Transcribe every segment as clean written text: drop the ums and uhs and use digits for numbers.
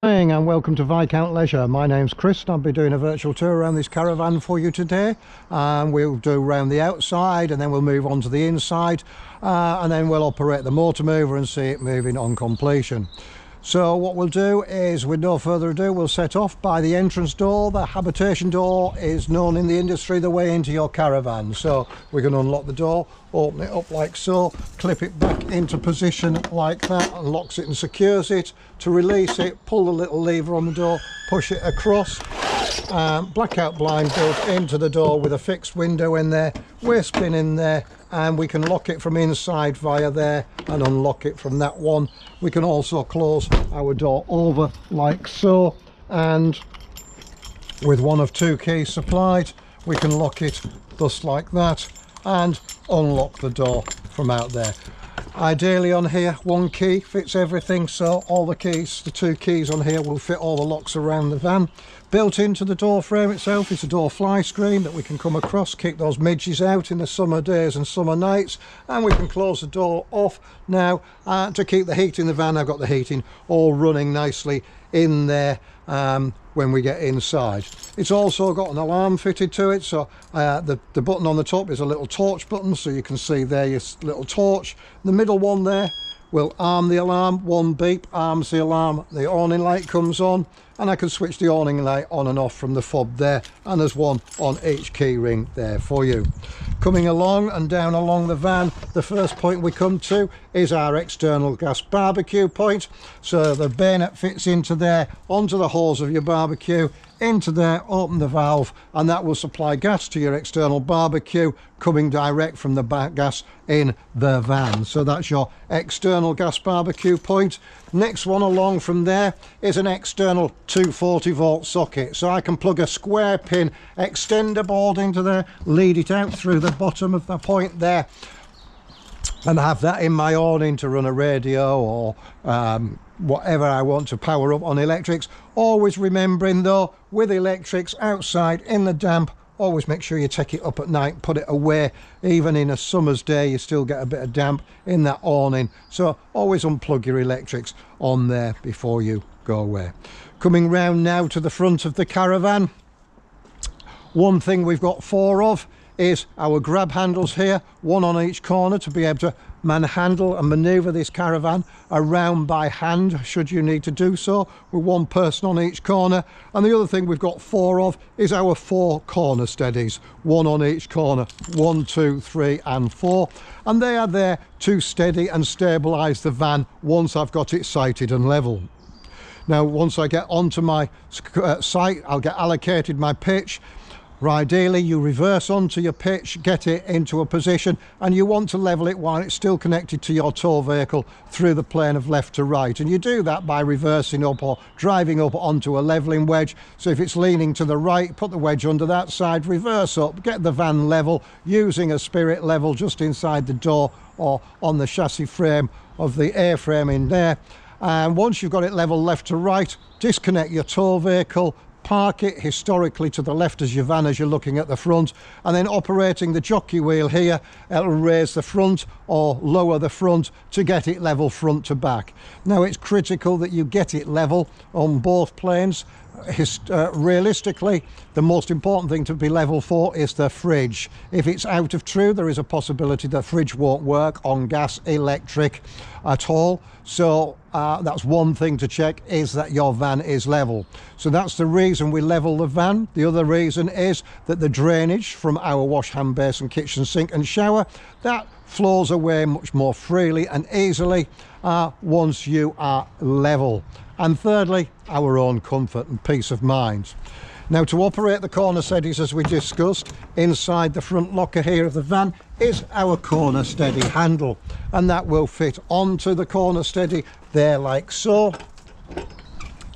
Morning and welcome to Viscount Leisure. My name's Chris and I'll be doing a virtual tour around this caravan for you today. We'll do around the outside and then we'll move on to the inside and then we'll operate the motor mover and see it moving on completion. So what we'll do is, with no further ado, we'll set off by the entrance door. The habitation door is known in the industry the way into your caravan. So we're going to unlock the door, open it up like so, clip it back into position like that, and locks it and secures it. To release it, pull the little lever on the door, push it across. Blackout blind built into the door with a fixed window in there, waste bin in there, and we can lock it from inside via there and unlock it from that one. We can also close our door over like so, and with one of two keys supplied we can lock it just like that and unlock the door from out there. Ideally on here one key fits everything, so all the keys, the two keys on here, will fit all the locks around the van. Built into the door frame itself is a door fly screen that we can come across, keep those midges out in the summer days and summer nights, and we can close the door off now to keep the heat in the van. I've got the heating all running nicely in there when we get inside. It's also got an alarm fitted to it, so the button on the top is a little torch button, so you can see there your little torch. The middle one there will arm the alarm. One beep arms the alarm, the awning light comes on, and I can switch the awning light on and off from the fob there, and there's one on each key ring there for you. Coming along and down along the van, the first point we come to is our external gas barbecue point. So the bayonet fits into there, onto the hose of your barbecue, into there, open the valve, and that will supply gas to your external barbecue, coming direct from the back gas in the van. So that's your external gas barbecue point. Next one along from there is an external 240 volt socket, so I can plug a square pin extender board into there, lead it out through the bottom of the point there, and have that in my awning to run a radio or whatever I want to power up on electrics. Always remembering though, with electrics outside in the damp, always make sure you take it up at night, put it away. Even in a summer's day you still get a bit of damp in that awning, so always unplug your electrics on there before you go away. Coming round now to the front of the caravan, one thing we've got four of is our grab handles here, one on each corner to be able to manhandle and maneuver this caravan around by hand should you need to do so, with one person on each corner. And the other thing we've got four of is our four corner steadies, one on each corner, 1, 2, 3 and 4, and they are there to steady and stabilize the van once I've got it sighted and level. Now once I get onto my site, I'll get allocated my pitch. Ideally you reverse onto your pitch, get it into a position, and you want to level it while it's still connected to your tow vehicle through the plane of left to right, and you do that by reversing up or driving up onto a leveling wedge. So if it's leaning to the right, put the wedge under that side, reverse up, get the van level using a spirit level just inside the door or on the chassis frame of the airframe in there. And once you've got it level left to right, disconnect your tow vehicle, park it historically to the left as your van as you're looking at the front, and then operating the jockey wheel here, it'll raise the front or lower the front to get it level front to back. Now it's critical that you get it level on both planes. Realistically, the most important thing to be level for is the fridge. If it's out of true, there is a possibility the fridge won't work on gas, electric at all. So that's one thing to check, is that your van is level. So that's the reason we level the van. The other reason is that the drainage from our wash hand basin, kitchen sink and shower, that flows away much more freely and easily once you are level. And thirdly, our own comfort and peace of mind. Now to operate the corner steadies, as we discussed, inside the front locker here of the van is our corner steady handle, and that will fit onto the corner steady there like so,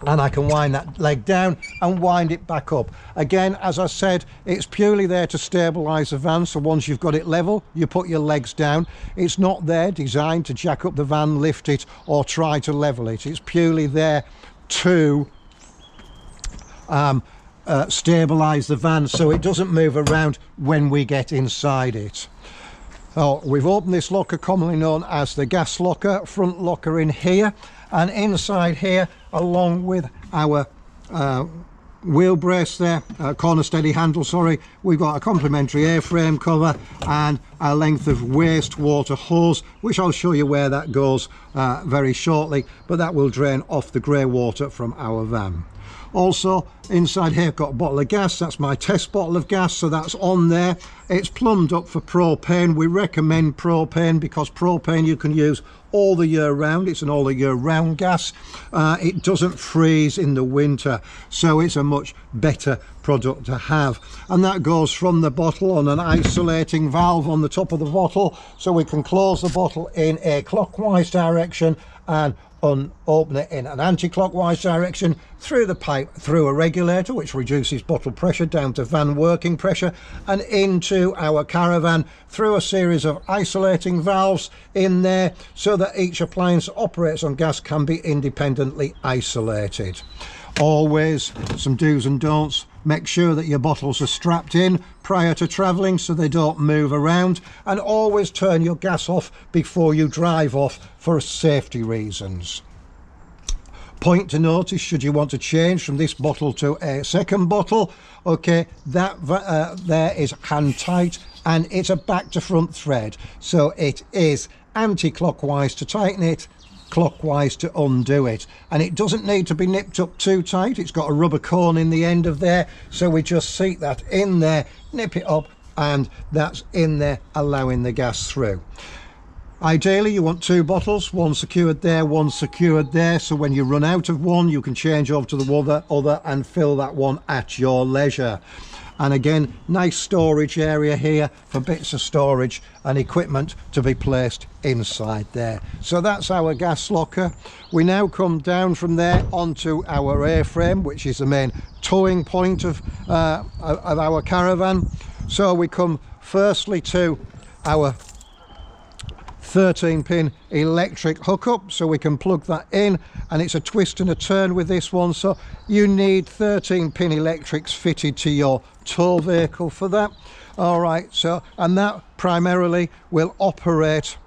and I can wind that leg down and wind it back up. Again, as I said, it's purely there to stabilize the van, so once you've got it level, you put your legs down. It's not there designed to jack up the van, lift it or try to level it. It's purely there to stabilize the van so it doesn't move around when we get inside it. So we've opened this locker, commonly known as the gas locker, front locker in here, and inside here along with our wheel brace there, corner steady handle, sorry, we've got a complimentary airframe cover and a length of wastewater hose, which I'll show you where that goes very shortly, but that will drain off the grey water from our van. Also inside here I've got a bottle of gas. That's my test bottle of gas, so that's on there. It's plumbed up for propane. We recommend propane because propane you can use all the year round. It's an all the year round gas. It doesn't freeze in the winter, so it's a much better product to have. And that goes from the bottle on an isolating valve on the top of the bottle, so we can close the bottle in a clockwise direction and open it in an anti-clockwise direction through the pipe, through a regulator which reduces bottle pressure down to van working pressure, and into our caravan through a series of isolating valves in there, so that each appliance that operates on gas can be independently isolated. Always some do's and don'ts: make sure that your bottles are strapped in prior to travelling so they don't move around, and always turn your gas off before you drive off for safety reasons. Point to notice, should you want to change from this bottle to a second bottle, okay, that there is hand tight and it's a back to front thread, so it is anti-clockwise to tighten it, clockwise to undo it, and it doesn't need to be nipped up too tight. It's got a rubber cone in the end of there, so we just seat that in there, nip it up, and that's in there, allowing the gas through. Ideally you want two bottles, one secured there, one secured there, so when you run out of one you can change over to the other and fill that one at your leisure. And again, nice storage area here for bits of storage and equipment to be placed inside there. So that's our gas locker. We now come down from there onto our airframe, which is the main towing point of our caravan. So we come firstly to our 13-pin electric hookup, so we can plug that in, and it's a twist and a turn with this one, so you need 13-pin electrics fitted to your tow vehicle for that. All right, so, and that primarily will operate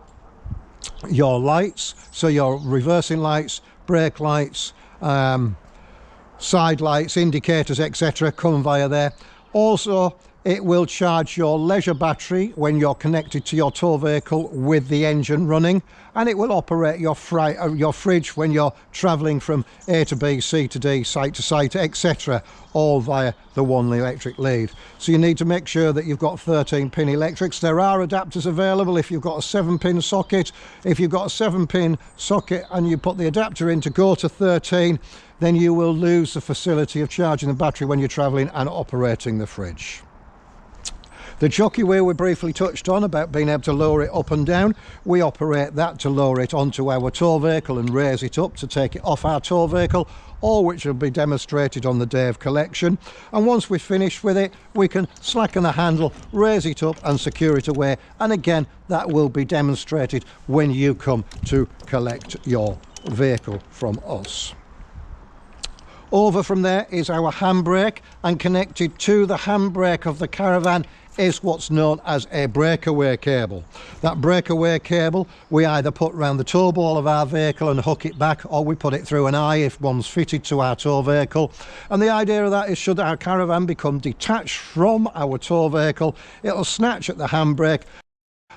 your lights, so your reversing lights, brake lights, side lights, indicators, etc. come via there. Also, it will charge your leisure battery when you're connected to your tow vehicle with the engine running, and it will operate your fridge when you're travelling from A to B, C to D, site to site, etc., all via the one electric lead. So you need to make sure that you've got 13-pin electrics. There are adapters available if you've got a 7-pin socket. If you've got a 7-pin socket and you put the adapter in to go to 13, then you will lose the facility of charging the battery when you're travelling and operating the fridge. The jockey wheel we briefly touched on about being able to lower it up and down. We operate that to lower it onto our tow vehicle and raise it up to take it off our tow vehicle, all which will be demonstrated on the day of collection. And once we're finished with it, we can slacken the handle, raise it up and secure it away. And again, that will be demonstrated when you come to collect your vehicle from us. Over from there is our handbrake, and connected to the handbrake of the caravan is what's known as a breakaway cable. That breakaway cable we either put around the tow ball of our vehicle and hook it back, or we put it through an eye if one's fitted to our tow vehicle. And the idea of that is, should our caravan become detached from our tow vehicle, it'll snatch at the handbrake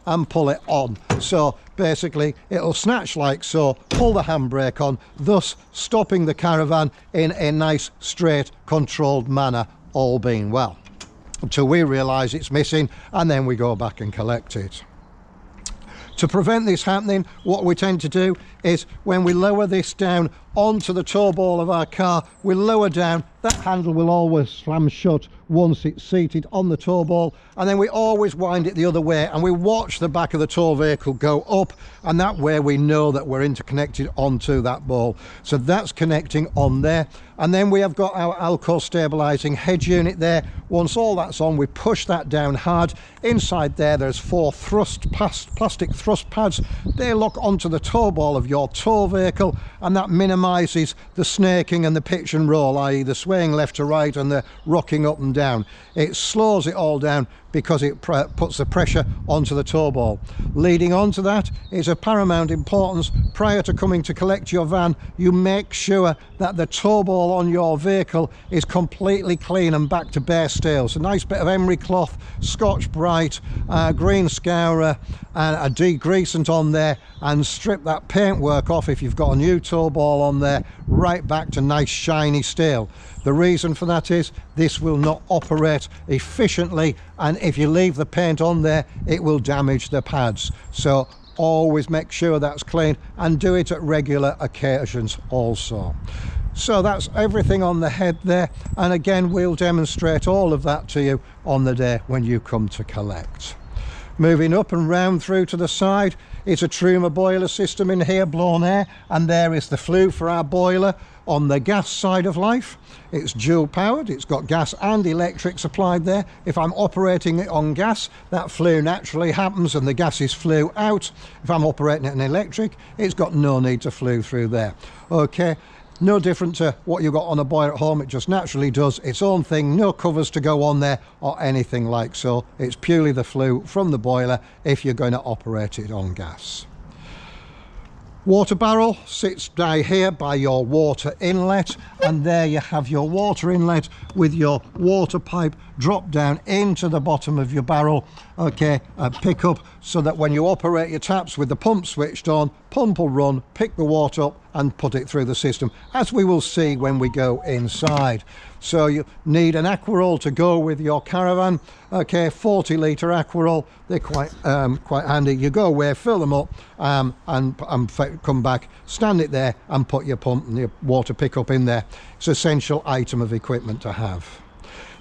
and pull it on. So basically it'll snatch like so, pull the handbrake on, thus stopping the caravan in a nice straight controlled manner, all being well, until we realise it's missing, and then we go back and collect it. To prevent this happening, what we tend to do is, when we lower this down onto the tow ball of our car, we lower down, that handle will always slam shut once it's seated on the tow ball, and then we always wind it the other way and we watch the back of the tow vehicle go up, and that way we know that we're interconnected onto that ball. So that's connecting on there, and then we have got our Alco stabilising head unit there. Once all that's on, we push that down hard. Inside there's 4 plastic thrust pads. They lock onto the tow ball of your tow vehicle, and that minimises the snaking and the pitch and roll, i.e. the swaying left to right and the rocking up and down. It slows it all down, because it puts the pressure onto the tow ball. Leading on to that is of paramount importance. Prior to coming to collect your van, you make sure that the tow ball on your vehicle is completely clean and back to bare steel. So a nice bit of emery cloth, Scotch Brite, green scourer and a degreasant on there, and strip that paintwork off if you've got a new tow ball on there, right back to nice shiny steel. The reason for that is this will not operate efficiently, and if you leave the paint on there it will damage the pads. So always make sure that's clean, and do it at regular occasions also. So that's everything on the head there, and again we'll demonstrate all of that to you on the day when you come to collect. Moving up and round through to the side, it's a Truma boiler system in here, blown air, and there is the flue for our boiler. On the gas side of life, it's dual powered, it's got gas and electric supplied there. If I'm operating it on gas, that flue naturally happens and the gases flue out. If I'm operating it on electric, it's got no need to flue through there. Okay, no different to what you've got on a boiler at home. It just naturally does its own thing, no covers to go on there or anything like so. It's purely the flue from the boiler if you're going to operate it on gas. Water barrel sits down here by your water inlet, and there you have your water inlet with your water pipe drop down into the bottom of your barrel. Okay, pick up so that when you operate your taps with the pump switched on, pump will run, pick the water up and put it through the system, as we will see when we go inside. So you need an aquaroll to go with your caravan. Okay, 40 litre aquaroll, they're quite handy. You go away, fill them up and come back, stand it there and put your pump and your water pickup in there. It's an essential item of equipment to have.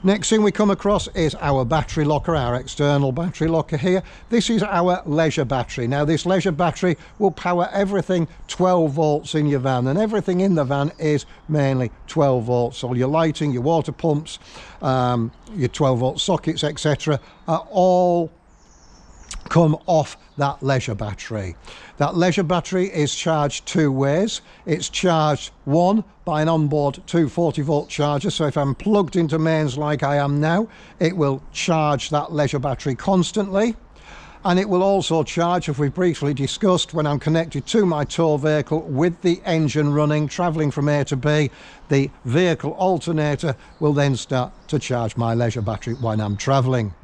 Next thing we come across is our battery locker, our external battery locker here. This is our Leisure battery. Now this Leisure battery will power everything 12 volts in your van, and everything in the van is mainly 12 volts. All your lighting, your water pumps, your 12 volt sockets, etc. are all come off that Leisure battery. That Leisure battery is charged two ways. It's charged, one, by an onboard 240 volt charger. So if I'm plugged into mains like I am now, it will charge that Leisure battery constantly. And it will also charge, as we've briefly discussed, when I'm connected to my tow vehicle with the engine running, travelling from A to B. The vehicle alternator will then start to charge my Leisure battery when I'm travelling.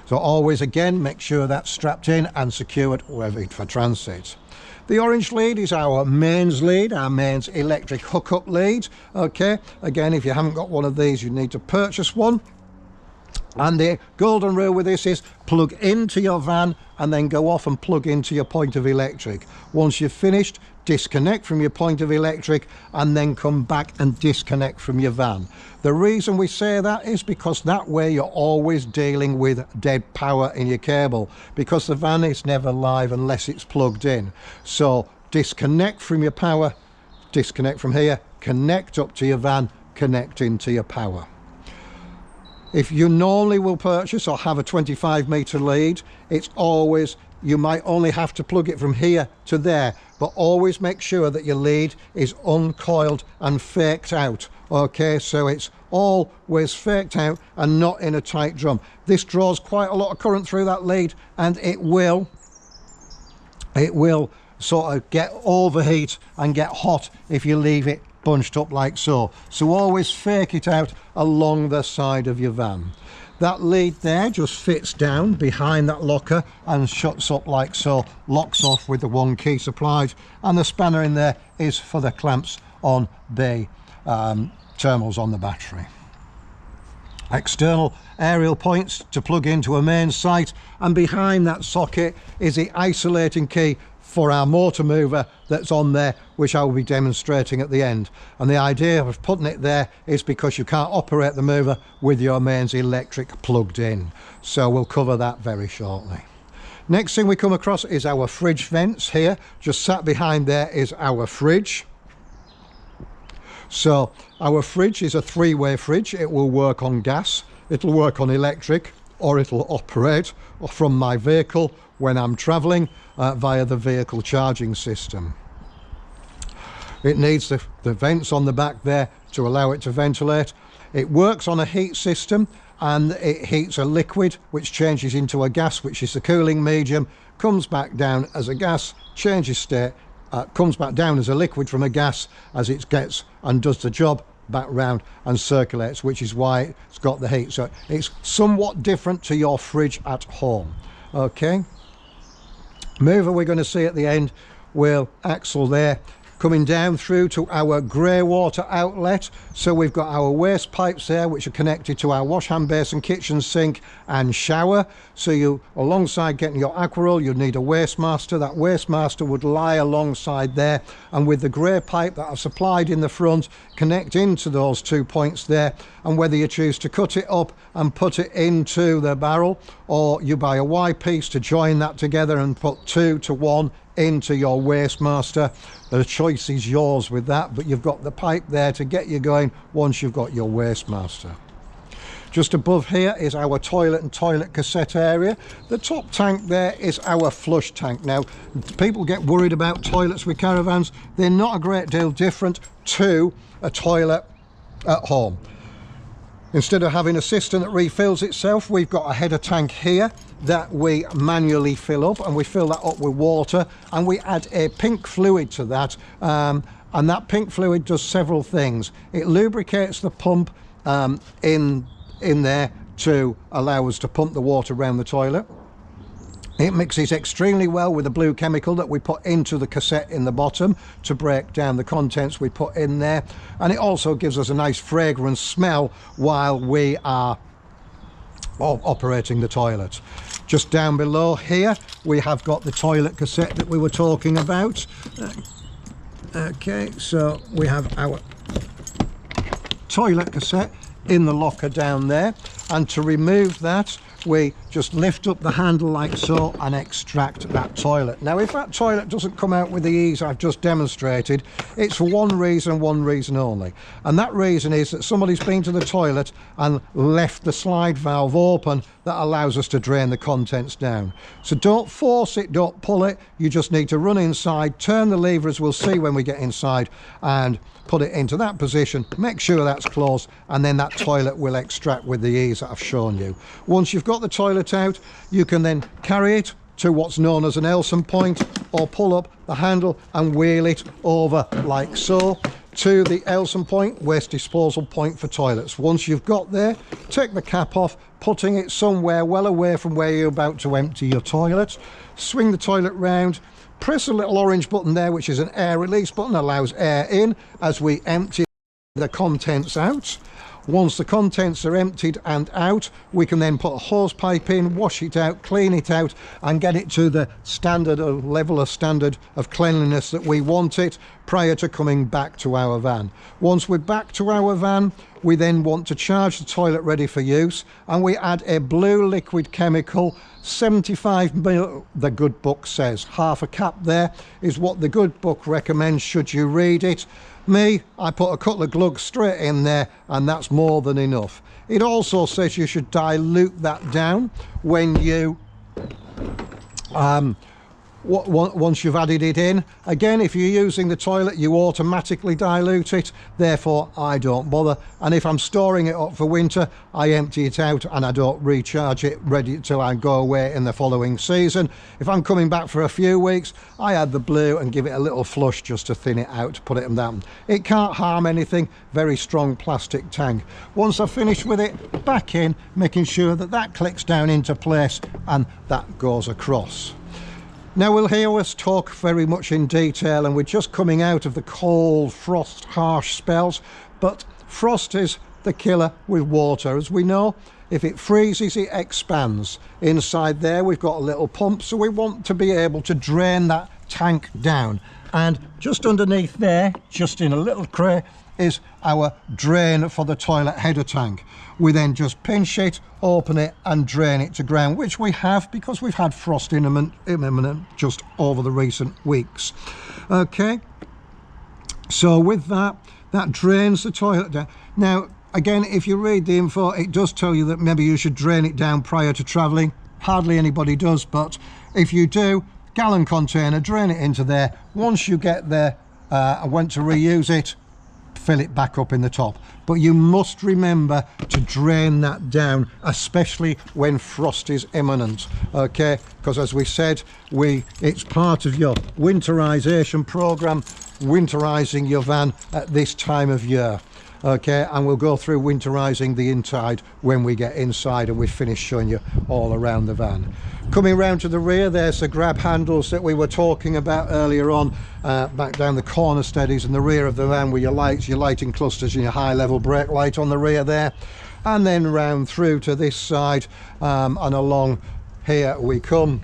So always, again, make sure that's strapped in and secured wherever for transit. The orange lead is our mains lead, our mains electric hookup lead. Okay, again, if you haven't got one of these, you need to purchase one. And the golden rule with this is plug into your van and then go off and plug into your point of electric. Once you've finished, disconnect from your point of electric and then come back and disconnect from your van. The reason we say that is because that way you're always dealing with dead power in your cable, because the van is never live unless it's plugged in. So disconnect from your power, disconnect from here, connect up to your van, connect into your power. If you normally will purchase or have a 25 metre lead, it's always, you might only have to plug it from here to there, but always make sure that your lead is uncoiled and faked out. Okay, so it's always faked out and not in a tight drum. This draws quite a lot of current through that lead, and it will sort of get overheat and get hot if you leave it bunched up like so. So always fake it out along the side of your van. That lead there just fits down behind that locker and shuts up like so, locks off with the one key supplied, and the spanner in there is for the clamps on the terminals on the battery. External aerial points to plug into a main site, and behind that socket is the isolating key for our motor mover that's on there, which I will be demonstrating at the end. And the idea of putting it there is because you can't operate the mover with your mains electric plugged in. So we'll cover that very shortly. Next thing we come across is our fridge vents here. Just sat behind there is our fridge. So our fridge is a three-way fridge. It will work on gas, it'll work on electric, or it'll operate from my vehicle when I'm travelling via the vehicle charging system. It needs the vents on the back there to allow it to ventilate. It works on a heat system. and it heats a liquid which changes into a gas, which is the cooling medium, comes back down as a gas, changes state, comes back down as a liquid from a gas as it gets and does the job back round and circulates, which is why it's got the heat. So it's somewhat different to your fridge at home. Okay, mover we're going to see at the end will axle there coming down through to our grey water outlet. So we've got our waste pipes there which are connected to our wash hand basin, kitchen sink and shower. So you, alongside getting your aquarel, you'd need a waste master. That waste master would lie alongside there, and with the grey pipe that I've supplied in the front, connect into those 2 points there. And whether you choose to cut it up and put it into the barrel, or you buy a Y piece to join that together and put 2 to 1 into your waste master, the choice is yours with that, but you've got the pipe there to get you going once you've got your waste master. Just above here is our toilet and toilet cassette area. The top tank there is our flush tank. Now, people get worried about toilets with caravans. They're not a great deal different to a toilet at home. Instead of having a cistern that refills itself, we've got a header tank here that we manually fill up, and we fill that up with water, and we add a pink fluid to that, and that pink fluid does several things. It lubricates the pump in there to allow us to pump the water around the toilet. It mixes extremely well with the blue chemical that we put into the cassette in the bottom to break down the contents we put in there, and it also gives us a nice fragrant smell while we are operating the toilet. Just down below here we have got the toilet cassette that we were talking about. Okay, so we have our toilet cassette in the locker down there, and to remove that we just lift up the handle like so and extract that toilet. Now, if that toilet doesn't come out with the ease I've just demonstrated, it's for one reason only, and that reason is that somebody's been to the toilet and left the slide valve open that allows us to drain the contents down. So don't force it, don't pull it, you just need to run inside, turn the lever as we'll see when we get inside, and put it into that position, make sure that's closed, and then that toilet will extract with the ease that I've shown you. Once you've got the toilet out, you can then carry it to what's known as an Elson point, or pull up the handle and wheel it over like so to the Elson point, waste disposal point for toilets. Once you've got there, take the cap off, putting it somewhere well away from where you're about to empty your toilet. Swing the toilet round, press a little orange button there, which is an air release button, allows air in as we empty the contents out. Once the contents are emptied and out, we can then put a hose pipe in, wash it out, clean it out, and get it to the standard of level of standard of cleanliness that we want it prior to coming back to our van. Once we're back to our van, we then want to charge the toilet ready for use, and we add a blue liquid chemical, 75 ml, the good book says. Half a cap there is what the good book recommends should you read it. Me, I put a couple of glugs straight in there, and that's more than enough. It also says you should dilute that down when you once you've added it in. Again, if you're using the toilet, you automatically dilute it, therefore I don't bother. And if I'm storing it up for winter, I empty it out and I don't recharge it ready till I go away in the following season. If I'm coming back for a few weeks, I add the blue and give it a little flush just to thin it out, to put it in that. It can't harm anything, very strong plastic tank. Once I've finished with it, back in, making sure that that clicks down into place and that goes across. Now we'll hear us talk very much in detail, and we're just coming out of the cold, frost, harsh spells, but frost is the killer with water. As we know, if it freezes, it expands. Inside there we've got a little pump, so we want to be able to drain that tank down. And just underneath there, just in a little tray, is our drain for the toilet header tank. We then just pinch it, open it and drain it to ground, which we have because we've had frost imminent just over the recent weeks. Okay, so with that drains the toilet down. Now again, if you read the info, it does tell you that maybe you should drain it down prior to travelling. Hardly anybody does, but if you do, gallon container, drain it into there. Once you get there and want to reuse it, fill it back up in the top. But you must remember to drain that down, especially when frost is imminent, okay? Because as we said, it's part of your winterization program, winterizing your van at this time of year, okay? And we'll go through winterizing the inside when we get inside and we finish showing you all around the van. Coming round to the rear, there's the grab handles that we were talking about earlier on, back down the corner steadies in the rear of the van with your lights, your lighting clusters and your high level brake light on the rear there. And then round through to this side, and along here we come,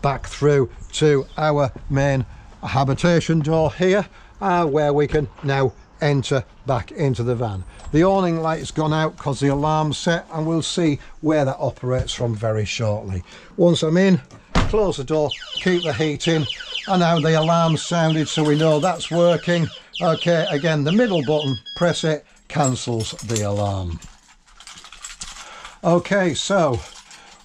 back through to our main habitation door here, where we can now enter back into the van. The awning light's gone out because the alarm's set, and we'll see where that operates from very shortly. Once I'm in, close the door, keep the heat in, and now the alarm's sounded, so we know that's working. Okay, again, the middle button, press it, cancels the alarm. Okay, so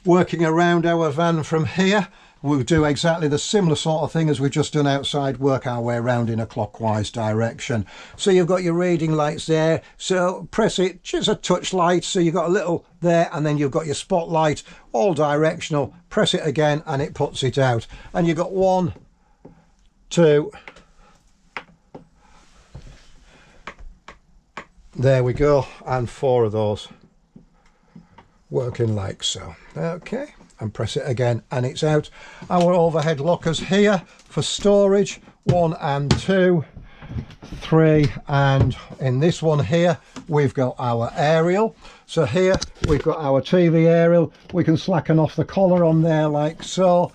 working around our van from here, we'll do exactly the similar sort of thing as we've just done outside, work our way around in a clockwise direction. So you've got your reading lights there, so press it, just a touch light, so you've got a little there, and then you've got your spotlight, all directional, press it again and it puts it out. And you've got 1, 2, there we go, and 4 of those working like so. Okay, and press it again and it's out. Our overhead lockers here for storage, 1 and 2, 3, and in this one here we've got our aerial. So here we've got our TV aerial. We can slacken off the collar on there like so,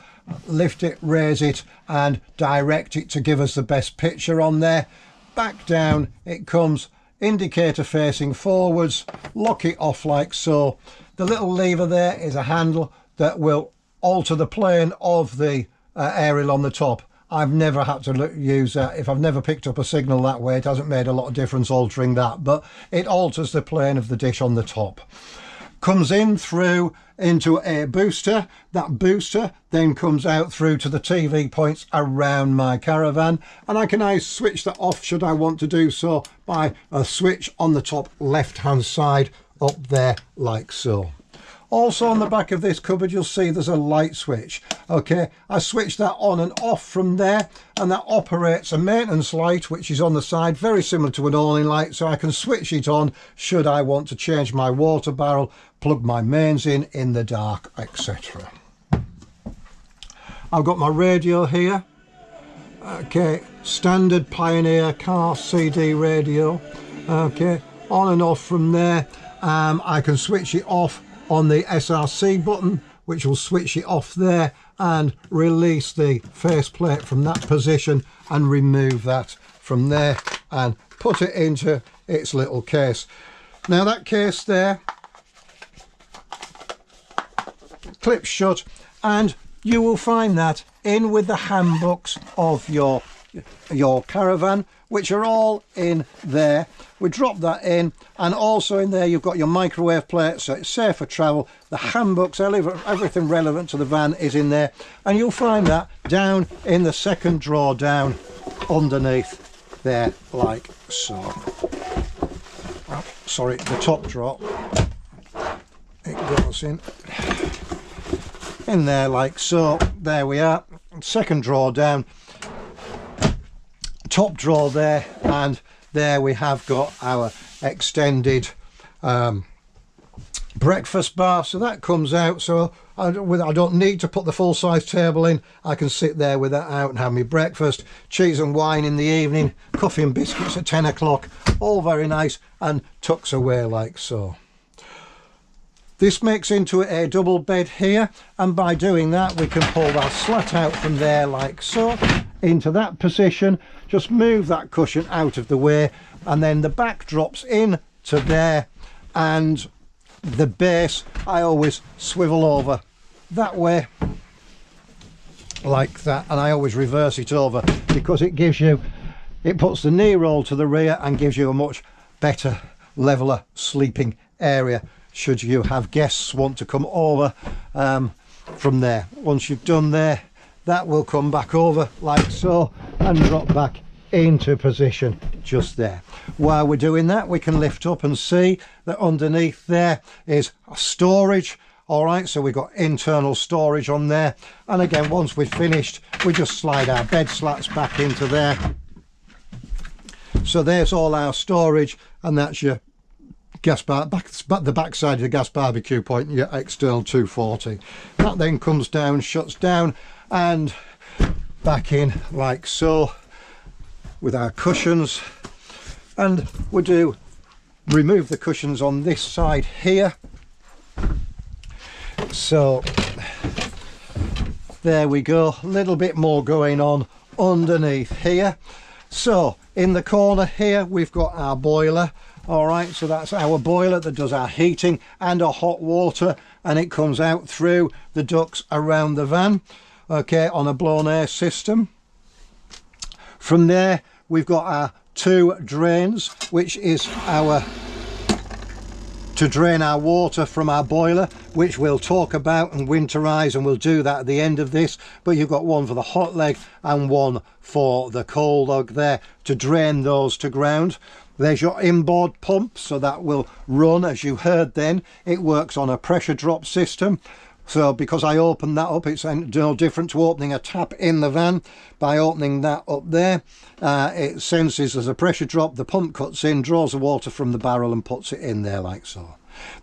lift it, raise it and direct it to give us the best picture on there. Back down it comes, indicator facing forwards, lock it off like so. The little lever there is a handle that will alter the plane of the aerial on the top. I've never had to use that. If I've never picked up a signal that way, it hasn't made a lot of difference altering that, but it alters the plane of the dish on the top. Comes in through into a booster. That booster then comes out through to the TV points around my caravan, and I can now switch that off should I want to do so by a switch on the top left hand side up there like so. Also on the back of this cupboard you'll see there's a light switch. Okay, I switch that on and off from there, and that operates a maintenance light which is on the side, very similar to an awning light, so I can switch it on should I want to change my water barrel, plug my mains in the dark, etc. I've got my radio here. Okay, standard Pioneer car CD radio. Okay, on and off from there. I can switch it off on the SRC button, which will switch it off there and release the faceplate from that position and remove that from there and put it into its little case. Now that case there clips shut, and you will find that in with the handbooks of your caravan, which are all in there. We drop that in, and also in there you've got your microwave plate, so it's safe for travel. The handbooks, everything relevant to the van is in there, and you'll find that down in the second drawer down underneath there like so. Oh, sorry, the top drawer, it goes in there like so. There we are, second drawer down, top drawer there, and there we have got our extended breakfast bar. So that comes out, so I don't need to put the full-size table in. I can sit there with that out and have my breakfast, cheese and wine in the evening, coffee and biscuits at 10 o'clock, all very nice, and tucks away like so. This makes into a double bed here, and by doing that we can pull that slat out from there like so into that position. Just move that cushion out of the way, and then the back drops in to there, and the base I always swivel over that way like that, and I always reverse it over because it puts the knee roll to the rear and gives you a much better leveler sleeping area should you have guests want to come over from there. Once you've done there, that will come back over like so and drop back into position just there. While we're doing that, we can lift up and see that underneath there is storage. All right, so we've got internal storage on there. And again, once we've finished, we just slide our bed slats back into there. So there's all our storage, and that's your the back side of the gas barbecue point, your external 240. That then comes down, shuts down, and back in like so with our cushions. And we do remove the cushions on this side here. So there we go, a little bit more going on underneath here. So in the corner here we've got our boiler. All right, so that's our boiler that does our heating and our hot water, and it comes out through the ducts around the van, okay, on a blown air system. From there we've got our 2 drains, which is our to drain our water from our boiler, which we'll talk about and winterize, and we'll do that at the end of this. But you've got one for the hot leg and one for the cold leg there to drain those to ground. There's your inboard pump, so that will run, as you heard then. It works on a pressure drop system. So because I opened that up, it's no different to opening a tap in the van. By opening that up there, it senses there's a pressure drop, the pump cuts in, draws the water from the barrel and puts it in there like so.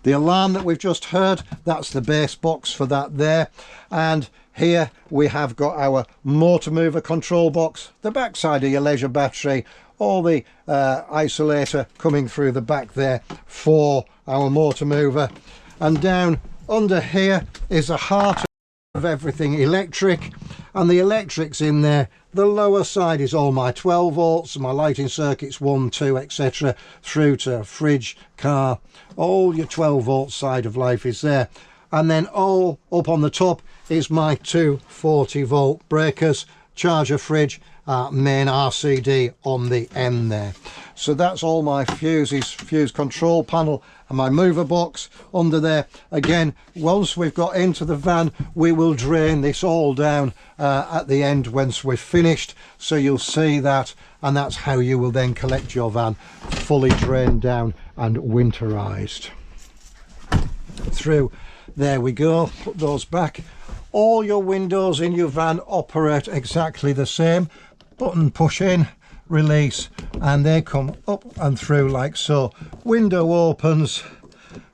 The alarm that we've just heard, that's the base box for that there. And here we have got our motor mover control box, the back side of your Leisure battery, all the isolator coming through the back there for our motor mover. And down under here is the heart of everything electric, and the electrics in there. The lower side is all my 12 volts, my lighting circuits 1, 2, etc., through to fridge, car. All your 12 volt side of life is there. And then all up on the top is my 240 volt breakers, charger fridge, main RCD on the end there. So that's all my fuses, fuse control panel, and my mover box under there. Again, once we've got into the van, we will drain this all down at the end once we've finished, so you'll see that, and that's how you will then collect your van fully drained down and winterized. Through there we go, put those back. All your windows in your van operate exactly the same. Button push in, release, and they come up and through like so. Window opens,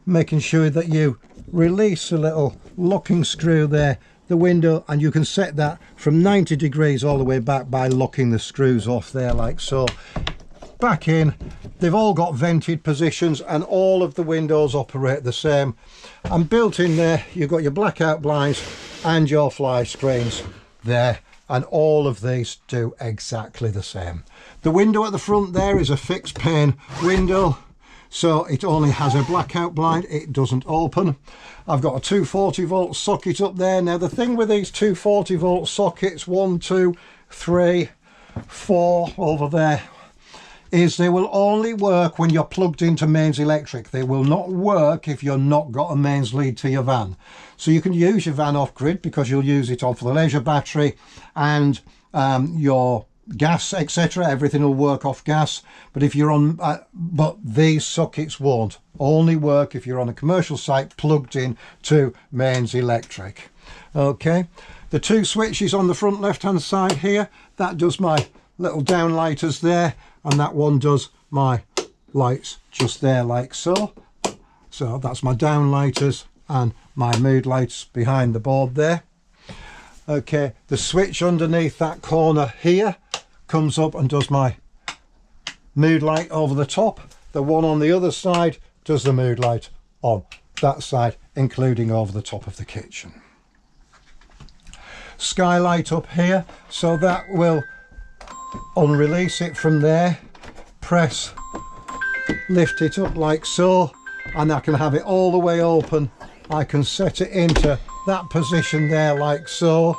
making sure that you release the little locking screw there, the window, and you can set that from 90 degrees all the way back by locking the screws off there like so. Back in, they've all got vented positions, and all of the windows operate the same. And built in there you've got your blackout blinds and your fly screens there, and all of these do exactly the same. The window at the front there is a fixed pane window, so it only has a blackout blind, it doesn't open. I've got a 240 volt socket up there. Now the thing with these 240 volt sockets, 1, 2, 3, 4 over there, is they will only work when you're plugged into mains electric. They will not work if you're not got a mains lead to your van. So you can use your van off grid because you'll use it on for the Leisure battery and your gas, etc. Everything will work off gas. But if you're on, but these sockets won't. Only work if you're on a commercial site plugged in to mains electric. Okay, the 2 switches on the front left hand side here, that does my little downlighters there, and that one does my lights just there like so. So that's my downlighters and my mood lights behind the board there. Okay, the switch underneath that corner here comes up and does my mood light over the top. The one on the other side does the mood light on that side, including over the top of the kitchen. Skylight up here, so that will unrelease it from there, press, lift it up like so, and I can have it all the way open. I can set it into that position there like so,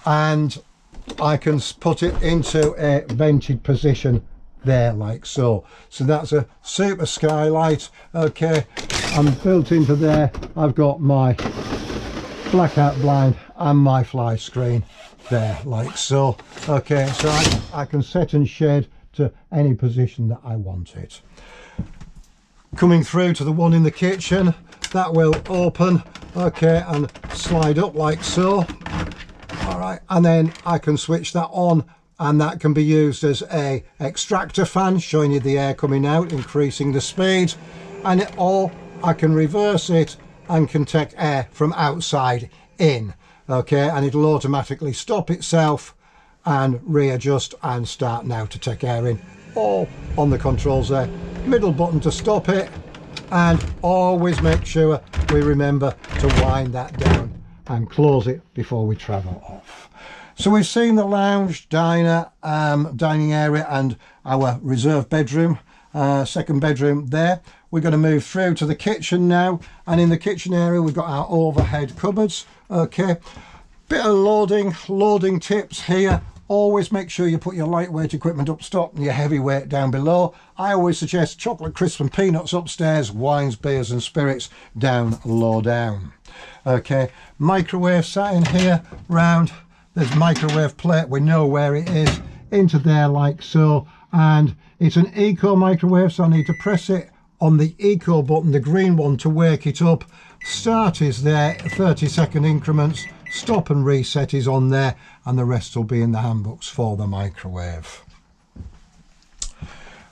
and I can put it into a vented position there like so. So that's a super skylight. Okay, and built into there I've got my blackout blind and my fly screen there, like so. Okay, so I can set and shed to any position that I want it. Coming through to the one in the kitchen, that will open, okay, and slide up like so. All right, and then I can switch that on, and that can be used as a extractor fan, showing you the air coming out, increasing the speed, or I can reverse it and can take air from outside in, okay, and it'll automatically stop itself and readjust and start now to take air in, all on the controls there. Middle button to stop it, and always make sure we remember to wind that down and close it before we travel off. So we've seen the lounge, diner, dining area and our reserve bedroom, second bedroom there. We're going to move through to the kitchen now, and in the kitchen area we've got our overhead cupboards. Okay, bit of loading tips here. Always make sure you put your lightweight equipment up top and your heavyweight down below. I always suggest chocolate crisps and peanuts upstairs, wines, beers and spirits down low down. Okay, microwave sat in here round. There's microwave plate, we know where it is, into there like so, and it's an eco microwave, so I need to press it on the eco button, the green one, to wake it up. Start is there, 30-second increments. Stop and reset is on there, and the rest will be in the handbooks for the microwave.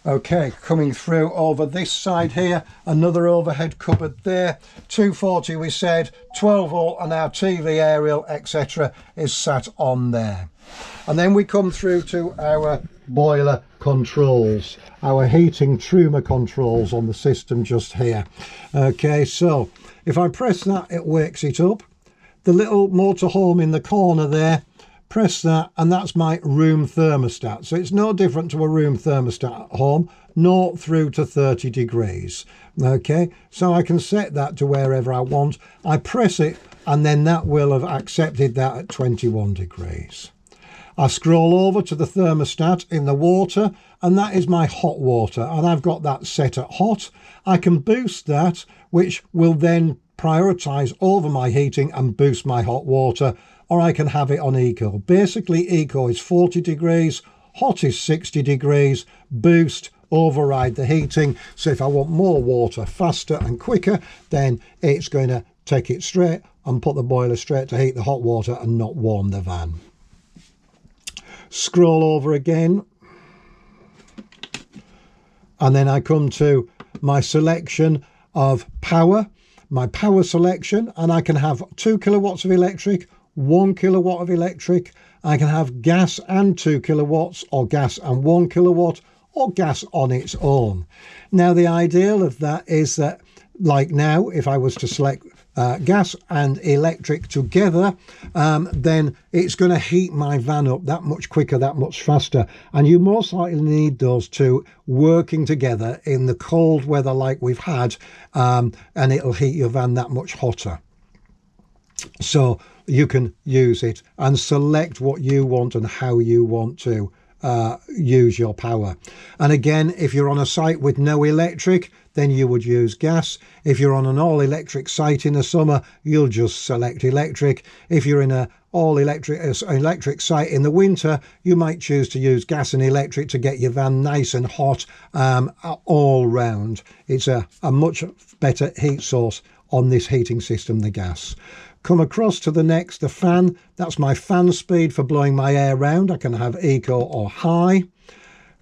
Okay, coming through over this side here, another overhead cupboard there, 240 we said, 12 volt, and our TV aerial etc is sat on there. And then we come through to our boiler controls, our heating truma controls on the system just here. Okay, so if I press that, it wakes it up. The little motorhome in the corner there, press that, and that's my room thermostat. So it's no different to a room thermostat at home, 0 through to 30 degrees. Okay, so I can set that to wherever I want. I press it, and then that will have accepted that at 21 degrees. I scroll over to the thermostat in the water, and that is my hot water, and I've got that set at hot. I can boost that, which will then prioritize over my heating and boost my hot water, or I can have it on eco. Basically eco is 40 degrees, hot is 60 degrees, boost, override the heating. So if I want more water faster and quicker, then it's going to take it straight and put the boiler straight to heat the hot water and not warm the van. Scroll over again, and then I come to my selection of power, my power selection, and I can have 2 kilowatts of electric, 1 kilowatt of electric. I can have gas and 2 kilowatts, or gas and 1 kilowatt, or gas on its own. Now the ideal of that is that, like now, if I was to select gas and electric together, then it's going to heat my van up that much quicker, that much faster, and you most likely need those two working together in the cold weather like we've had, and it'll heat your van that much hotter. So you can use it and select what you want and how you want to use your power. And again, if you're on a site with no electric, then you would use gas. If you're on an all-electric site in the summer, you'll just select electric. If you're in an all-electric site in the winter, you might choose to use gas and electric to get your van nice and hot all round. It's a much better heat source on this heating system, the gas. Come across to the next, the fan. That's my fan speed for blowing my air round. I can have eco or high.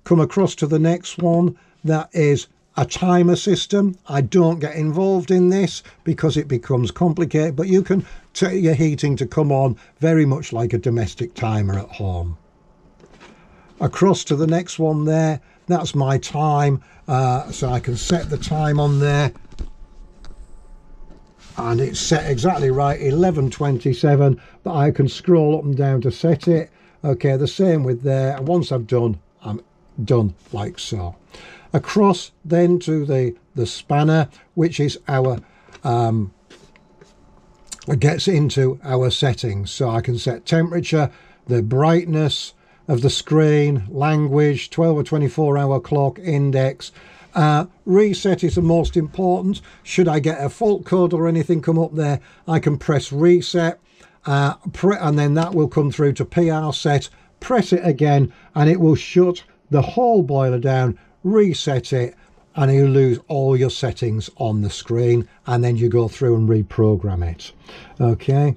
Come across to the next one. That is a timer system. I don't get involved in this because it becomes complicated, but you can set your heating to come on very much like a domestic timer at home. Across to the next one there, that's my time. So I can set the time on there, and it's set exactly right, 11:27, but I can scroll up and down to set it. Okay, the same with there, and once I'm done, I'm done like so. Across then to the spanner, which is our gets into our settings. So I can set temperature, the brightness of the screen, language, 12 or 24 hour clock, index. Reset is the most important. Should I get a fault code or anything come up there, I can press reset. and then that will come through to PR set. Press it again and it will shut the whole boiler down, reset it, and you lose all your settings on the screen, and then you go through and reprogram it. Okay,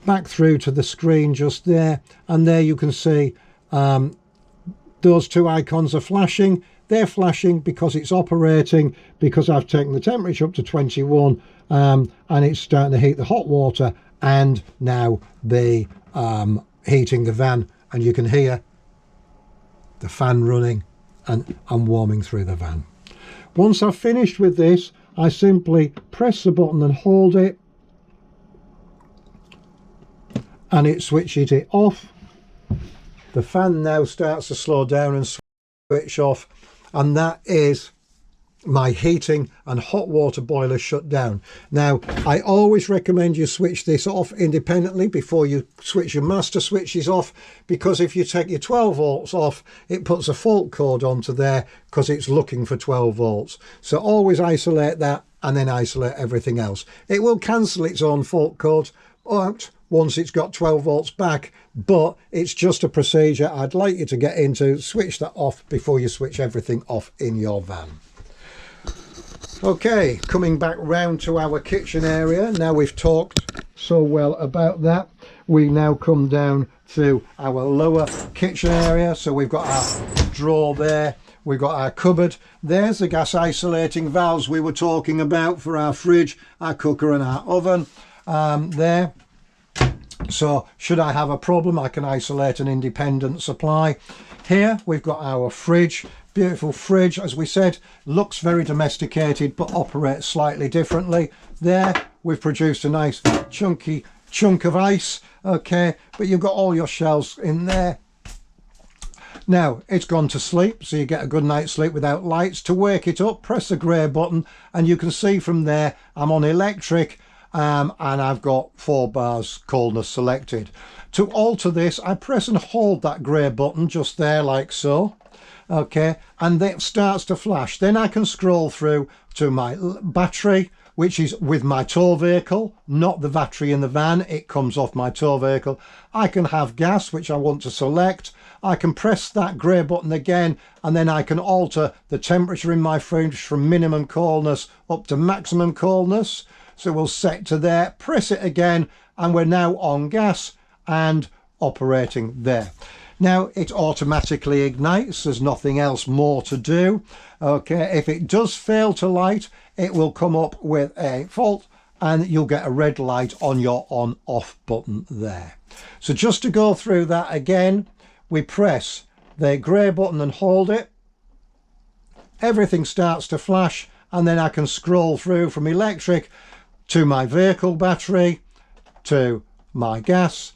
back through to the screen just there, and there you can see those two icons are flashing. They're flashing because it's operating, because I've taken the temperature up to 21 and it's starting to heat the hot water, and now the heating the van, and you can hear the fan running and warming through the van. Once I've finished with this, I simply press the button and hold it, and it switches it off. The fan now starts to slow down and switch off, and that is my heating and hot water boiler shut down. Now, I always recommend you switch this off independently before you switch your master switches off, because if you take your 12 volts off, it puts a fault code onto there because it's looking for 12 volts. So always isolate that and then isolate everything else. It will cancel its own fault code out once it's got 12 volts back, but it's just a procedure I'd like you to get into. Switch that off before you switch everything off in your van. Okay, coming back round to our kitchen area. Now we've talked so well about that, we now come down to our lower kitchen area. So we've got our drawer there, we've got our cupboard. There's the gas isolating valves we were talking about for our fridge, our cooker and our oven there. So should I have a problem, I can isolate an independent supply. Here we've got our fridge. Beautiful fridge, as we said, looks very domesticated but operates slightly differently. There we've produced a nice chunky chunk of ice. Okay, but you've got all your shelves in there. Now it's gone to sleep, so you get a good night's sleep without lights. To wake it up, press the grey button, and you can see from there I'm on electric, and I've got 4 bars coldness selected. To alter this, I press and hold that grey button just there like so. Okay, and it starts to flash. Then I can scroll through to my battery, which is with my tow vehicle, not the battery in the van. It comes off my tow vehicle. I can have gas, which I want to select. I can press that grey button again, and then I can alter the temperature in my fridge from minimum coldness up to maximum coldness. So we'll set to there, press it again, and we're now on gas and operating there. Now it automatically ignites, there's nothing else more to do. Okay, if it does fail to light, it will come up with a fault and you'll get a red light on your on off button there. So just to go through that again, we press the grey button and hold it. Everything starts to flash, and then I can scroll through from electric to my vehicle battery to my gas.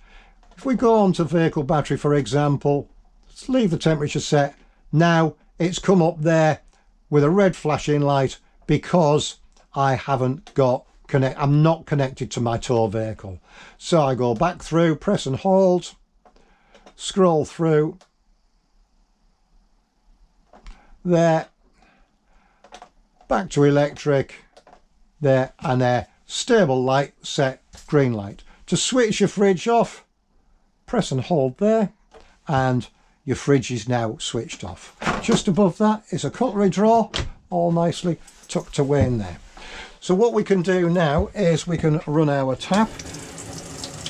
If we go on to vehicle battery, for example, let's leave the temperature set. Now it's come up there with a red flashing light because I haven't got I'm not connected to my tow vehicle. So I go back through, press and hold, scroll through there, back to electric there, and there, stable light set, green light. To switch your fridge off, press and hold there, and your fridge is now switched off. Just above that is a cutlery drawer, all nicely tucked away in there. So what we can do now is we can run our tap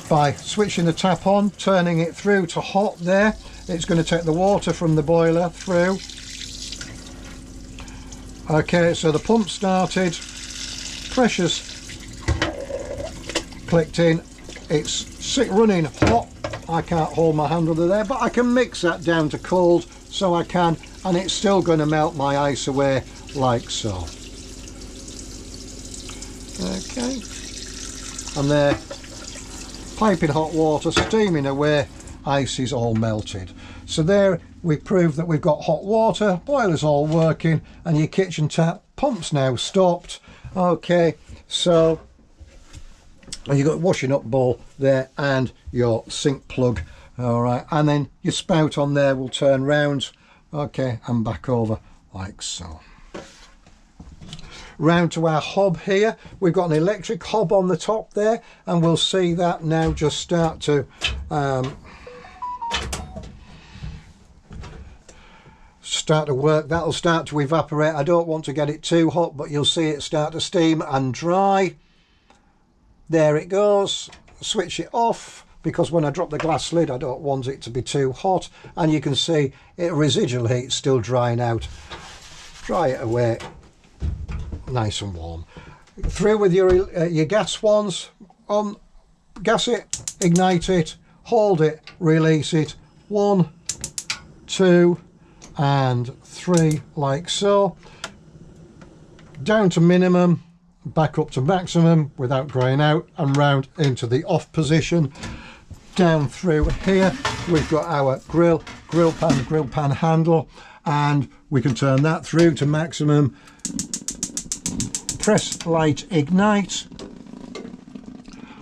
by switching the tap on, turning it through to hot there. It's going to take the water from the boiler through. Okay, so the pump started, pressure's clicked in, it's running hot. I can't hold my hand under there, but I can mix that down to cold, so I can, and it's still going to melt my ice away like so. Okay, and there, piping hot water, steaming away, ice is all melted. So there we prove that we've got hot water, boiler's all working, and your kitchen tap pump's now stopped. Okay, so you've got a washing up bowl there and your sink plug. All right, and then your spout on there will turn round, okay, and back over like so. round to our hob here. We've got an electric hob on the top there, and we'll see that now just start to work. That'll start to evaporate. I don't want to get it too hot, but you'll see it start to steam and dry. There it goes. Switch it off, because when I drop the glass lid I don't want it to be too hot, and you can see it residual heat still drying out. Dry it away nice and warm. Through with your gas ones on. Gas it, ignite it, hold it, release it. 1, 2 and 3, like so. Down to minimum, back up to maximum without graying out, and round into the off position. Down through here we've got our grill pan handle, and we can turn that through to maximum. Press light ignite.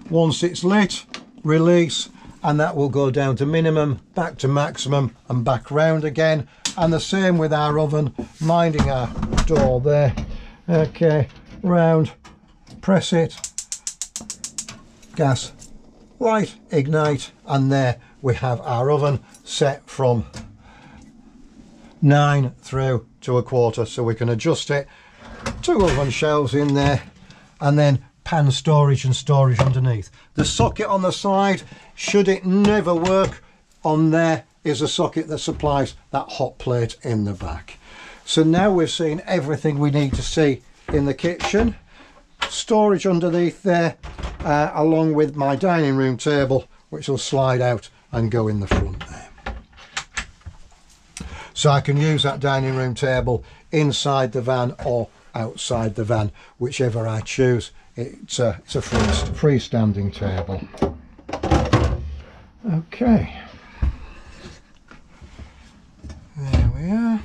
Once it's lit, release, and that will go down to minimum, back to maximum, and back round again. And the same with our oven, minding our door there. Okay, round, press it, gas, light, ignite, and there we have our oven set from 9 through to 1/4, so we can adjust it. 2 oven shelves in there, and then pan storage and storage underneath. The socket on the side, should it never work, on there is a socket that supplies that hot plate in the back. So now we've seen everything we need to see in the kitchen. Storage underneath there, along with my dining room table, which will slide out and go in the front there. So I can use that dining room table inside the van or outside the van, whichever I choose. It's a freestanding table. Okay, there we are,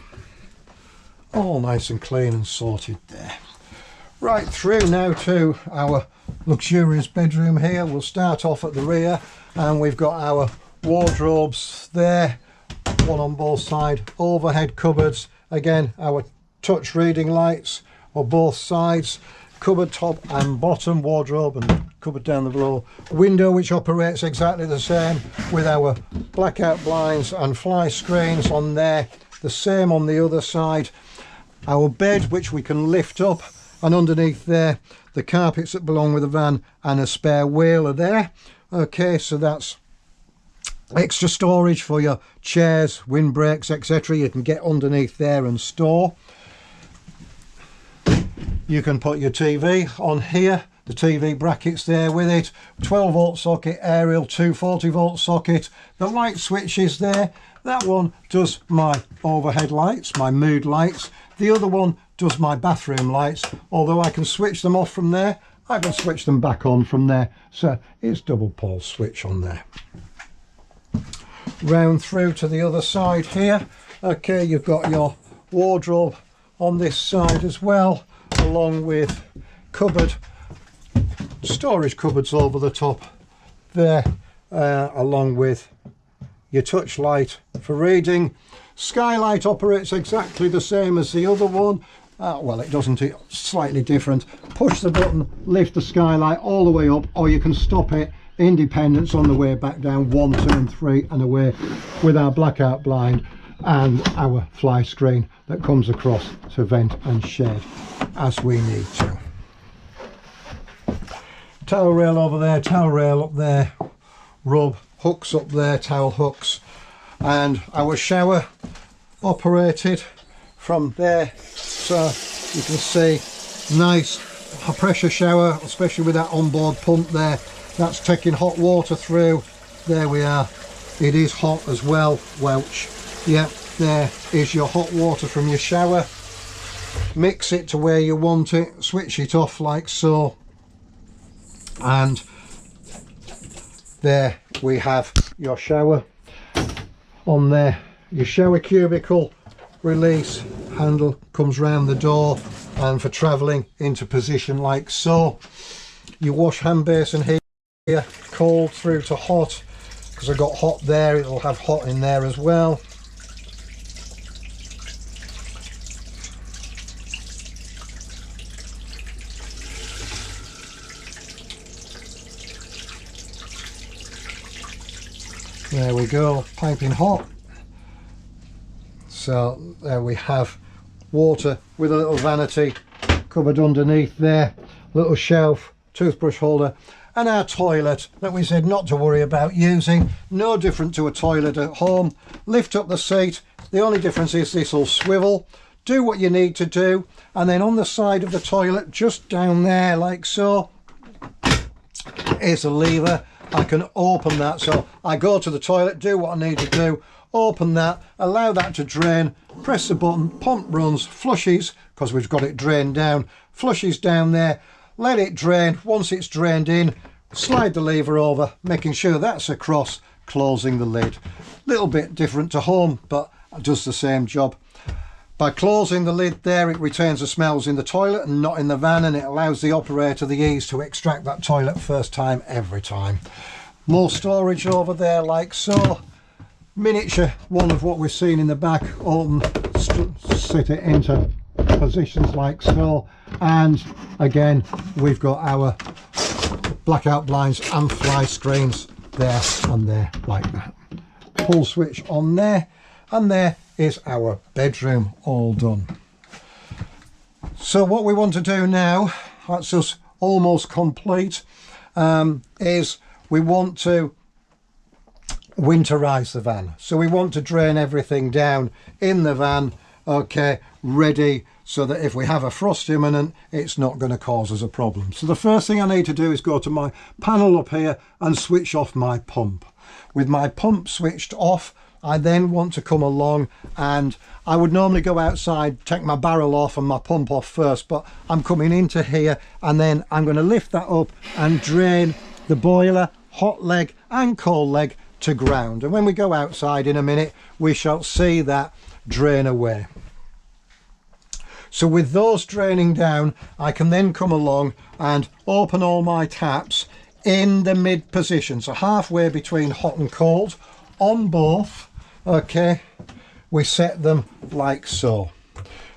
all nice and clean and sorted there. Right through now to our luxurious bedroom here. We'll start off at the rear, and we've got our wardrobes there, one on both sides, overhead cupboards, again our touch reading lights on both sides, cupboard top and bottom, wardrobe and cupboard down the below, window which operates exactly the same with our blackout blinds and fly screens on there, the same on the other side, our bed which we can lift up, and underneath there the carpets that belong with the van, and a spare wheel are there. Okay, so that's extra storage for your chairs, windbreaks, etc. You can get underneath there and store. You can put your TV on here, the TV brackets there with it, 12 volt socket, aerial 240 volt socket, the light switch is there. That one does my overhead lights, my mood lights. The other one does my bathroom lights, although I can switch them off from there, I can switch them back on from there, so it's double pole switch on there. Round through to the other side here. Okay, you've got your wardrobe on this side as well, along with cupboard, storage cupboards over the top there, along with your touch light for reading. Skylight operates exactly the same as the other one. Well, it doesn't, it's slightly different. Push the button, lift the skylight all the way up, or you can stop it independence on the way back down, 1, 2 and 3 and away, with our blackout blind and our fly screen that comes across to vent and shade as we need to. Towel rail over there, towel rail up there, rub hooks up there, towel hooks, and our shower operated from there, so you can see nice pressure shower, especially with that onboard pump there. That's taking hot water through. There we are, it is hot as well, Welch. Yep, there is your hot water from your shower. Mix it to where you want it, switch it off like so, and there we have your shower on there. Your shower cubicle release handle comes round the door, and for travelling into position like so. Your wash hand basin here, cold through to hot, because I got hot there, it'll have hot in there as well. There we go, piping hot. So there we have water with a little vanity covered underneath there, little shelf, toothbrush holder, and our toilet that we said not to worry about using. No different to a toilet at home. Lift up the seat. The only difference is this will swivel. Do what you need to do, and then on the side of the toilet, just down there like so, is a lever. I can open that, so I go to the toilet, do what I need to do, open that, allow that to drain, press the button, pump runs, flushes, because we've got it drained down, flushes down there, let it drain. Once it's drained in, slide the lever over, making sure that's across, closing the lid. Little bit different to home, but does the same job. By closing the lid there, it retains the smells in the toilet and not in the van, and it allows the operator the ease to extract that toilet first time every time. More storage over there like so. Miniature one of what we've seen in the back. Open, sit it into positions like so, and again we've got our blackout blinds and fly screens there and there like that. Pull switch on there, and there is our bedroom all done. So what we want to do now, that's us almost complete, is we want to winterize the van. So we want to drain everything down in the van, okay, ready, so that if we have a frost imminent, it's not going to cause us a problem. So the first thing I need to do is go to my panel up here and switch off my pump. With my pump switched off, I then want to come along, and I would normally go outside, take my barrel off and my pump off first, but I'm coming into here, and then I'm going to lift that up and drain the boiler, hot leg and cold leg to ground. And when we go outside in a minute, we shall see that drain away. So with those draining down, I can then come along and open all my taps in the mid position, so halfway between hot and cold on both. Okay, we set them like so,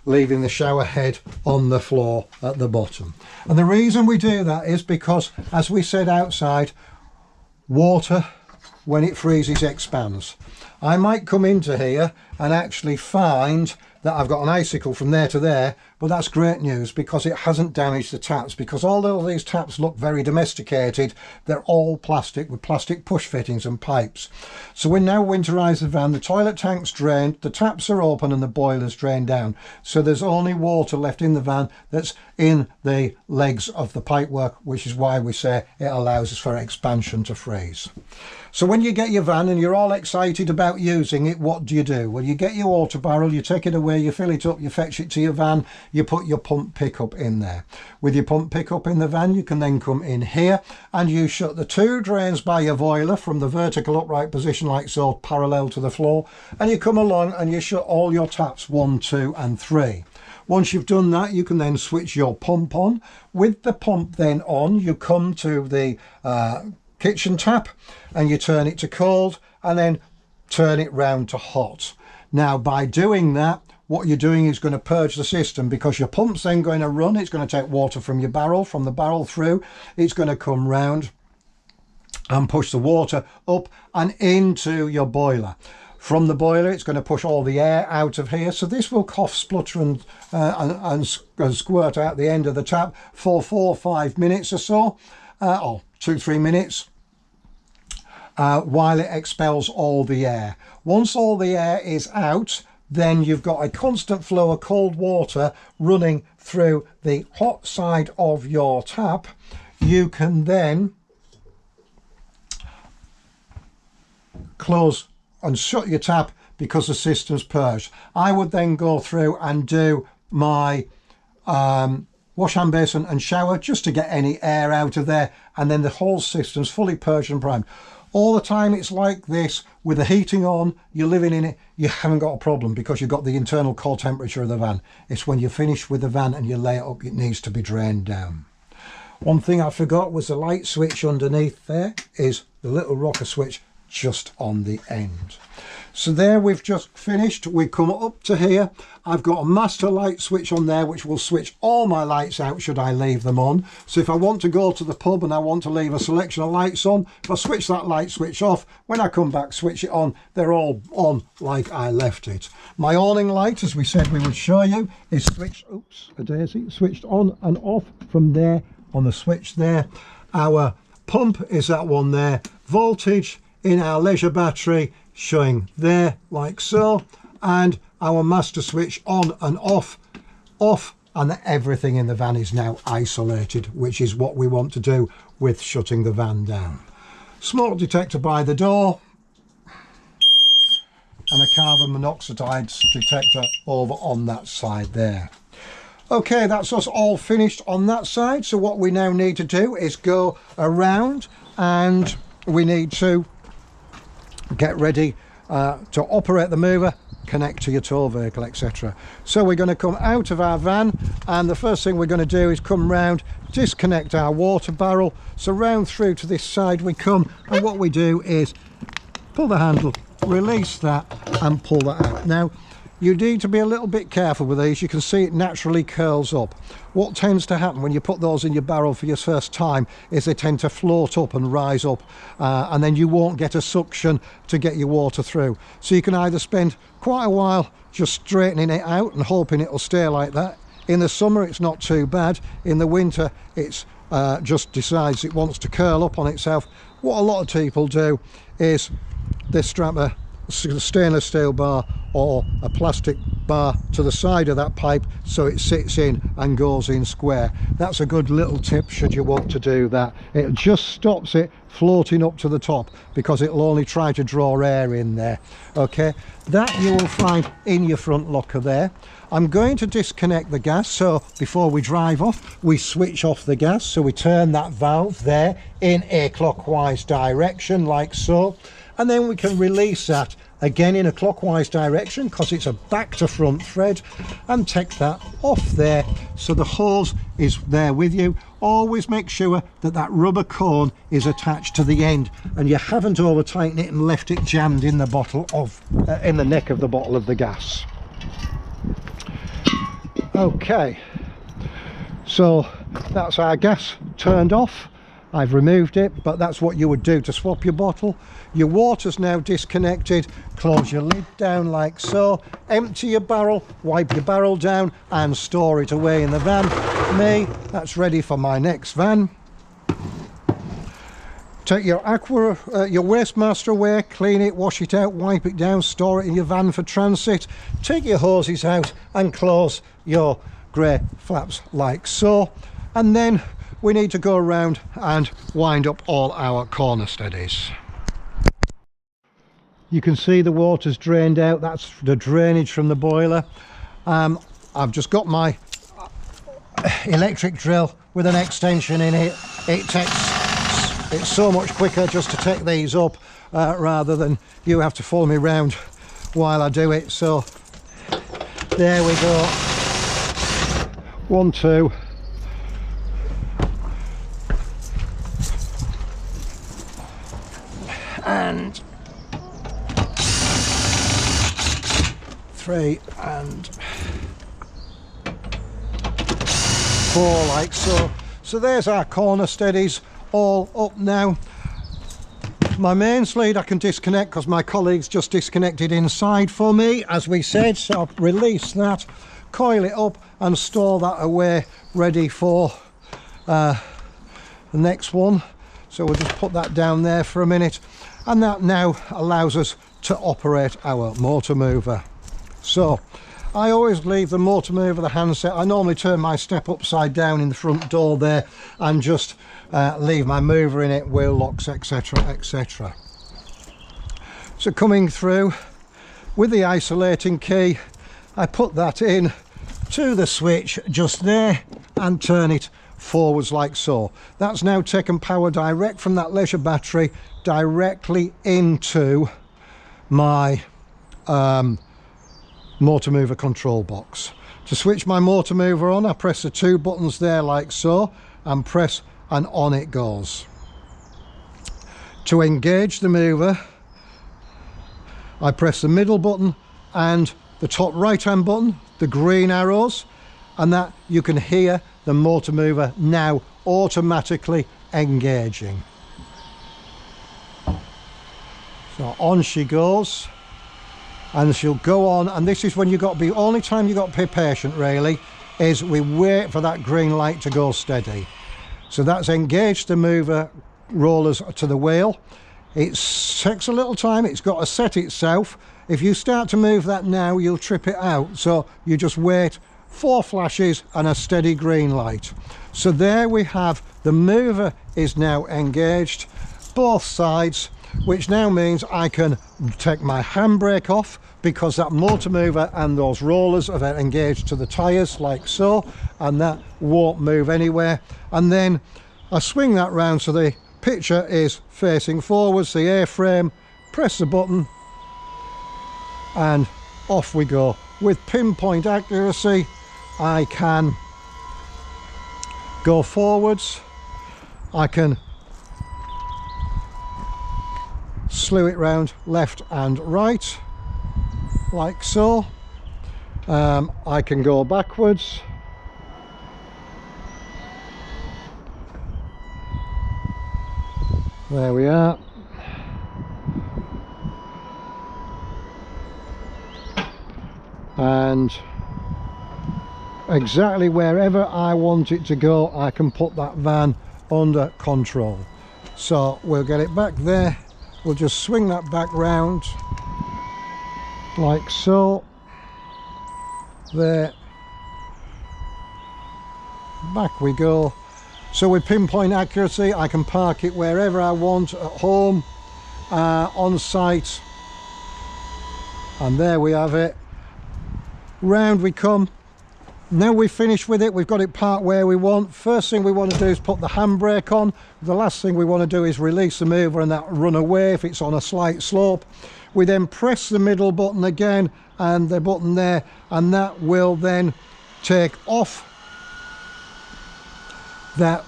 leaving the shower head on the floor at the bottom. And the reason we do that is because, as we said outside, water when it freezes expands. I might come into here and actually find that I've got an icicle from there to there, but that's great news because it hasn't damaged the taps, because although these taps look very domesticated, they're all plastic with plastic push fittings and pipes. So we now winterize the van, the toilet tank's drained, the taps are open and the boiler's drained down. So there's only water left in the van that's in the legs of the pipework, which is why we say it allows us for expansion to freeze. So when you get your van and you're all excited about using it, what do? Well, you get your water barrel, you take it away, you fill it up, you fetch it to your van, you put your pump pickup in there. With your pump pickup in the van, you can then come in here and you shut the two drains by your boiler from the vertical upright position like so, parallel to the floor, and you come along and you shut all your taps 1, 2 and 3. Once you've done that, you can then switch your pump on. With the pump then on, you come to the kitchen tap and you turn it to cold and then turn it round to hot. Now by doing that, what you're doing is going to purge the system, because your pump's then going to run, it's going to take water from your barrel, from the barrel through, it's going to come round and push the water up and into your boiler. From the boiler, it's going to push all the air out of here, so this will cough, splutter and squirt out the end of the tap for 4 or 5 minutes or so, or 2-3 minutes, while it expels all the air. Once all the air is out, then you've got a constant flow of cold water running through the hot side of your tap. You can then close and shut your tap because the system's purged. I would then go through and do my wash hand basin and shower just to get any air out of there, and then the whole system's fully purged and primed. All the time it's like this, with the heating on, you're living in it, you haven't got a problem because you've got the internal core temperature of the van. It's when you're finished with the van and you lay it up, it needs to be drained down. One thing I forgot was the light switch underneath there is the little rocker switch just on the end. So there, we've just finished. We come up to here. I've got a master light switch on there which will switch all my lights out should I leave them on. So if I want to go to the pub and I want to leave a selection of lights on, if I switch that light switch off, when I come back switch it on, they're all on like I left it. My awning light, as we said we would show you, is switched, oops, a daisy, switched on and off from there on the switch there. Our pump is that one there. Voltage in our Leisure battery showing there like so, and our master switch on and off, and everything in the van is now isolated, which is what we want to do with shutting the van down. Smoke detector by the door and a carbon monoxide detector over on that side there. Okay, that's us all finished on that side. So what we now need to do is go around, and we need to get ready to operate the mover, connect to your tow vehicle, etc. So we're going to come out of our van, and the first thing we're going to do is come round, disconnect our water barrel. So round through to this side we come, and what we do is pull the handle, release that and pull that out. Now you need to be a little bit careful with these. You can see it naturally curls up. What tends to happen when you put those in your barrel for your first time is they tend to float up and rise up, and then you won't get a suction to get your water through. So you can either spend quite a while just straightening it out and hoping it'll stay like that. In the summer it's not too bad. In the winter it's just decides it wants to curl up on itself. What a lot of people do is they strap a stainless steel bar or a plastic bar to the side of that pipe so it sits in and goes in square. That's a good little tip should you want to do that. It just stops it floating up to the top because it'll only try to draw air in there. Okay, that you will find in your front locker there. I'm going to disconnect the gas, so before we drive off we switch off the gas. So we turn that valve there in a clockwise direction like so, and then we can release that again in a clockwise direction because it's a back to front thread, and take that off there so the hose is there with you. Always make sure that that rubber cone is attached to the end and you haven't over tightened it and left it jammed in the bottle of in the neck of the bottle of the gas. Okay, so that's our gas turned off. I've removed it, but that's what you would do to swap your bottle. Your water's now disconnected. Close your lid down like so, empty your barrel, wipe your barrel down and store it away in the van. Me, that's ready for my next van. Take your your Wastemaster away, clean it, wash it out, wipe it down, store it in your van for transit. Take your hoses out and close your grey flaps like so, and then we need to go around and wind up all our corner steadies. You can see the water's drained out. That's the drainage from the boiler. I've just got my electric drill with an extension in it. It's so much quicker just to take these up rather than you have to follow me around while I do it. So there we go. 1, 2. And 3 and 4 like so. So there's our corner steadies all up now. My mains lead I can disconnect because my colleagues just disconnected inside for me as we said, so I'll release that, coil it up and store that away ready for the next one. So we'll just put that down there for a minute, and that now allows us to operate our motor mover. So I always leave the motor mover, the handset, I normally turn my step upside down in the front door there and just leave my mover in it, wheel locks, etc, etc. So coming through with the isolating key, I put that in to the switch just there and turn it forwards like so. That's now taken power direct from that Leisure battery directly into my motor mover control box. To switch my motor mover on, I press the 2 buttons there like so and press, and on it goes. To engage the mover, I press the middle button and the top right hand button, the green arrows, and that you can hear the motor mover now automatically engaging. So on she goes, and she'll go on, and this is when you've got to be, only time you've got to be patient really, is we wait for that green light to go steady. So that's engaged the mover rollers to the wheel. It takes a little time, it's got to set itself. If you start to move that now, you'll trip it out. So you just wait 4 flashes and a steady green light. So there we have, the mover is now engaged, both sides, which now means I can take my handbrake off because that motor mover and those rollers are engaged to the tyres like so, and that won't move anywhere. And then I swing that round so the picture is facing forwards, the A-frame, press the button, and off we go. With pinpoint accuracy, I can go forwards, I can slew it round left and right like so. I can go backwards, there we are, and exactly wherever I want it to go I can put that van under control. So we'll get it back there, we'll just swing that back round like so, there, back we go. So with pinpoint accuracy I can park it wherever I want, at home, on site, and there we have it. Round we come. Now we've finished with it, we've got it parked where we want. First thing we want to do is put the handbrake on. The last thing we want to do is release the mover and that run away if it's on a slight slope. We then press the middle button again and the button there, and that will then take off that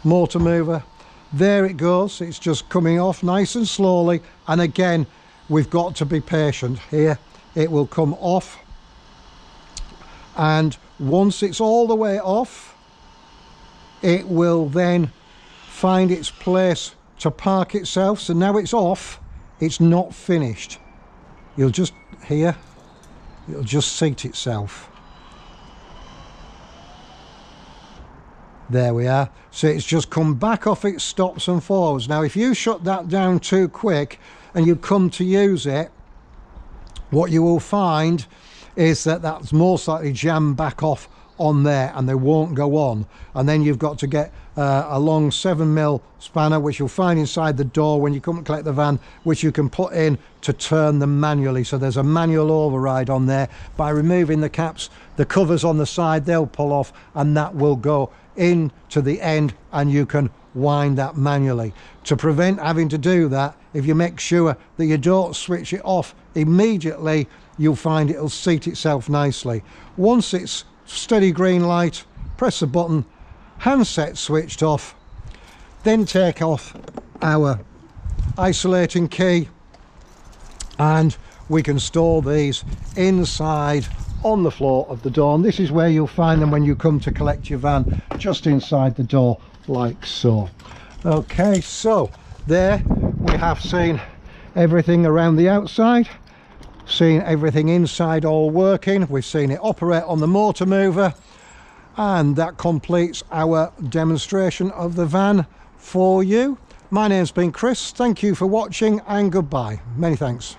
motor mover. There it goes, it's just coming off nice and slowly, and again we've got to be patient here. It will come off, and once it's all the way off it will then find its place to park itself. So now it's off, it's not finished. You'll just hear, it'll just seat itself. There we are. So it's just come back off its stops and forwards. Now if you shut that down too quick and you come to use it, what you will find is that that's most likely jammed back off on there and they won't go on, and then you've got to get a long 7mm spanner, which you'll find inside the door when you come and collect the van, which you can put in to turn them manually. So there's a manual override on there. By removing the caps, the covers on the side, they'll pull off and that will go in to the end, and you can wind that manually. To prevent having to do that, if you make sure that you don't switch it off immediately, you'll find it'll seat itself nicely. Once it's steady green light, press the button, handset switched off, then take off our isolating key and we can store these inside on the floor of the door, and this is where you'll find them when you come to collect your van, just inside the door like so. Okay, so there we have seen everything around the outside, seen everything inside all working, we've seen it operate on the motor mover, and that completes our demonstration of the van for you. My name's been Chris, thank you for watching and goodbye. Many thanks.